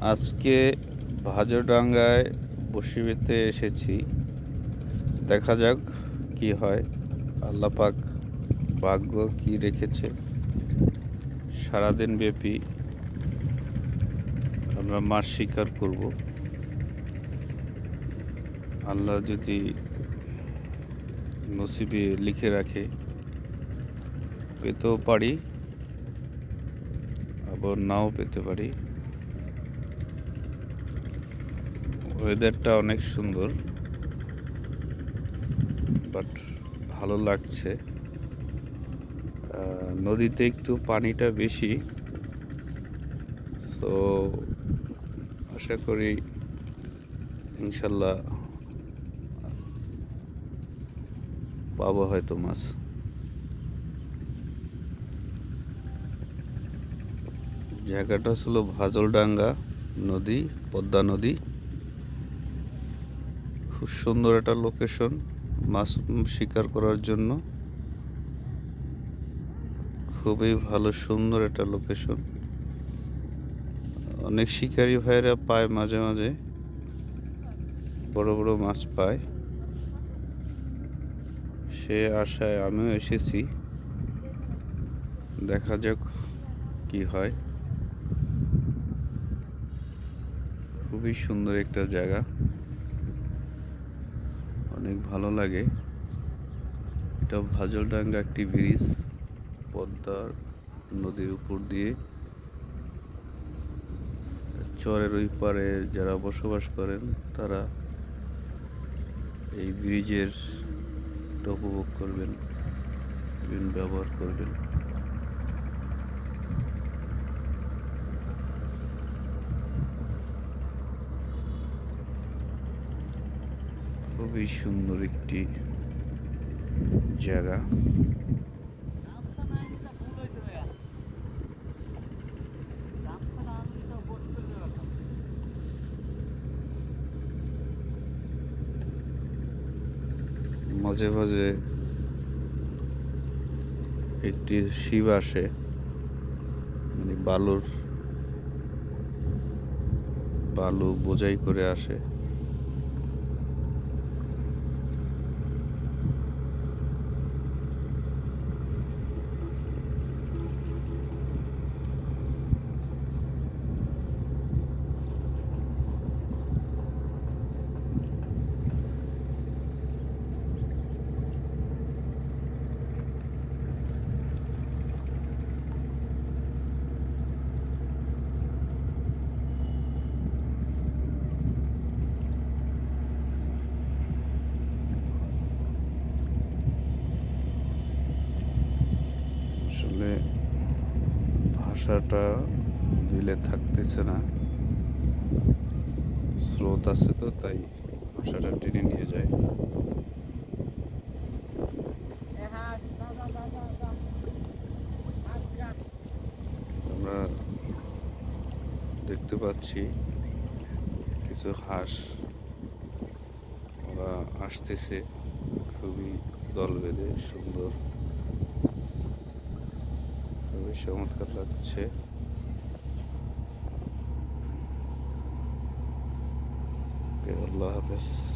আজকে ভাজোডাঙ্গায় বসিতে এসেছি। দেখা যাক কি হয়। আল্লাহ পাক ভাগ্য কি রেখেছে। সারাদিন ব্যাপী আমরা মাছ শিকার করব। আল্লাহ যদি নসিবে লিখে রাখে পেতেও পারি, আবার নাও পেতে পারি। ওয়েদারটা অনেক সুন্দর, বাট ভালো লাগছে। নদীতে একটু পানিটা বেশি, সো আশা করি ইনশাল্লাহ পাবো হয়তো মাছ। জায়গাটা ছিল ভাজলডাঙ্গা নদী, পদ্মা নদী। খুব সুন্দর একটা লোকেশন মাছ শিকার করার জন্য। খুবই ভালো সুন্দর একটা লোকেশন। অনেক শিকারী ভাইরা পায়, মাঝে মাঝে বড় বড় মাছ পায়। সে আশায় আমিও এসেছি, দেখা যাক কি হয়। খুবই সুন্দর একটা জায়গা, অনেক ভালো লাগে। এটা ভাজলডাঙ্গা একটি ব্রিজ, পদ্মা নদীর উপর দিয়ে। চরের ওই পারে যারা বসবাস করেন তারা এই ব্রিজের উপভোগ করবেন, ব্যবহার করবেন। খুবই সুন্দর একটি জায়গা। মাঝে মাঝে একটি শিপ আসে, মানে বালু বোঝাই করে আসে। আসলে ভাষাটা দিলে থাকতেছে না, স্রোত আছে তো তাই ভাষাটা টেনে নিয়ে যায়। আমরা দেখতে পাচ্ছি কিছু হাঁস, ওরা আসতেছে খুবই দল বেঁধে। সুন্দর, খুবই চমৎকার লাগছে। আল্লাহ হাফেজ।